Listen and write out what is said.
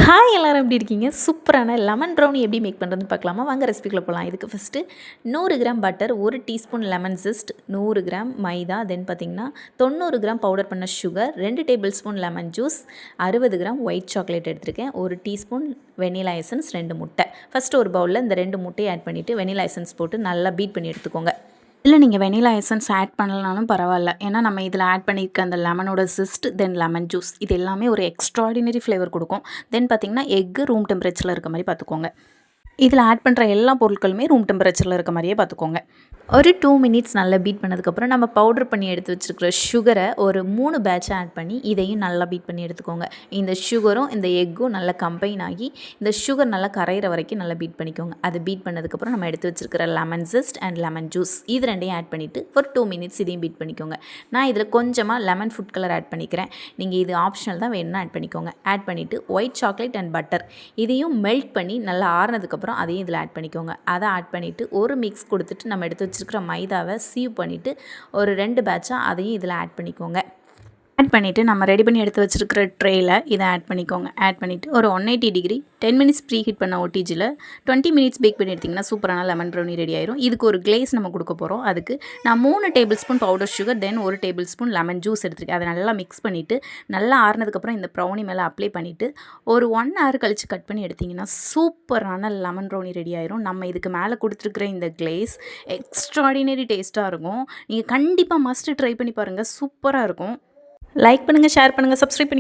Hi எல்லோரும் எப்படி இருக்கீங்க? சூப்பரான லெமன் ப்ரௌனி எப்படி மேக் பண்ணுறதுன்னு பார்க்கலாமா? வாங்க ரெசிபிக்குள்ளே போகலாம். இதுக்கு first 100 gram butter, 1 teaspoon lemon zest, 100 gram maida, then பார்த்திங்கன்னா 90 கிராம் பவுடர் பண்ண sugar, 2 tablespoon lemon juice, 60 gram white chocolate எடுத்திருக்கேன், 1 டீஸ்பூன் வெனிலா எசன்ஸ், 2 முட்டை. ஃபஸ்ட்டு ஒரு பவுலில் இந்த 2 முட்டையை ஆட் பண்ணிவிட்டு வெனிலா எசன்ஸ் போட்டு நல்லா பீட் பண்ணி எடுத்துக்கோங்க. இல்லை நீங்கள் வெனிலா எசன்ஸ் ஆட் பண்ணலனாலும் பரவாயில்ல. ஏன்னா நம்ம இதில் ஆட் பண்ணியிருக்க அந்த லெமனோட ஜிஸ்ட், தென் லெமன் ஜூஸ் இது எல்லாமே ஒரு எக்ஸ்ட்ராடினரி ஃப்ளேவர் கொடுக்கும். தென் பார்த்திங்கன்னா எக்கு ரூம் டெம்பரேச்சரில் இருக்க மாதிரி பார்த்துக்கோங்க. இதில் ஆட் பண்ணுற எல்லா பொருட்களுமே ரூம் டெம்பரேச்சரில் இருக்க மாதிரியே பார்த்துக்கோங்க. ஒரு 2 மினிட்ஸ் நல்லா பீட் பண்ணதுக்கப்புறம் நம்ம பவுடர் பண்ணி எடுத்து வச்சுருக்கிற சுகரை ஒரு 3 பேட்சாக ஆட் பண்ணி இதையும் நல்லா பீட் பண்ணி எடுத்துக்கோங்க. இந்த சுகரும் இந்த எக்கும் நல்லா கம்பைன் ஆகி இந்த சுகர் நல்லா கரையிற வரைக்கும் நல்லா பீட் பண்ணிக்கோங்க. அது பீட் பண்ணதுக்கப்புறம் நம்ம எடுத்து வச்சுருக்கிற lemon gist and lemon juice இது ரெண்டையும் ஆட் பண்ணிவிட்டு ஒரு 2 மினிட்ஸ் இதையும் பீட் பண்ணிக்கோங்க. நான் இதில் கொஞ்சமாக லெமன் ஃபுட் கலர் ஆட் பண்ணிக்கிறேன். நீங்கள் இது ஆப்ஷனல் தான், வேணும்னா ஆட் பண்ணிக்கோங்க. ஆட் பண்ணிவிட்டு ஒயிட் சாக்லேட் அண்ட் பட்டர் இதையும் மெல்ட் பண்ணி நல்லா ஆறுனதுக்கப்புறம் அதையும் இதில் ஆட் பண்ணிக்கோங்க. அதை ஆட் பண்ணிவிட்டு ஒரு மிக்ஸ் கொடுத்துட்டு நம்ம எடுத்து வச்சுருக்கிற மைதாவை சீவ் பண்ணிவிட்டு ஒரு 2 பேட்சாக அதையும் இதில் ஆட் பண்ணிக்கோங்க. ஆட் பண்ணிவிட்டு நம்ம ரெடி பண்ணி எடுத்து வச்சுருக்கிற ட்ரேயில் இதை ஆட் பண்ணிக்கோங்க. ஆட் பண்ணிவிட்டு ஒரு 180 டிகிரி 10 மினிட்ஸ் ப்ரீ ஹீட் பண்ண ஓடிஜியில் 20 மினிட்ஸ் பேக் பண்ணி எடுத்திங்கன்னா சூப்பரான லெமன் ப்ரௌனி ரெடி ஆயிரும். இதுக்கு ஒரு கிளேஸ் நம்ம கொடுக்க போகிறோம். அதுக்கு நான் 3 டேபிள் ஸ்பூன் பவுடர் சுகர், தென் 1 டேபிள் ஸ்பூன் லெமன் ஜூஸ் எடுத்துருக்கேன். அதை நல்லா மிக்ஸ் பண்ணிவிட்டு நல்லா ஆறுனதுக்கப்புறம் இந்த ப்ரௌனி மேலே அப்ளை பண்ணிவிட்டு ஒரு 1 ஹவர் கழித்து கட் பண்ணி எடுத்திங்கன்னா சூப்பரான லெமன் ப்ரௌனி ரெடி ஆயிரும். நம்ம இதுக்கு மேலே கொடுத்துருக்குற இந்த கிளேஸ் எக்ஸ்ட்ராடினரி டேஸ்ட்டாக இருக்கும். நீங்கள் கண்டிப்பாக மஸ்ட்டு ட்ரை பண்ணி பாருங்கள், சூப்பராக இருக்கும். லைக் பண்ணுங்கள், ஷேர் பண்ணுங்கள், சப்ஸ்கிரைப் பண்ணி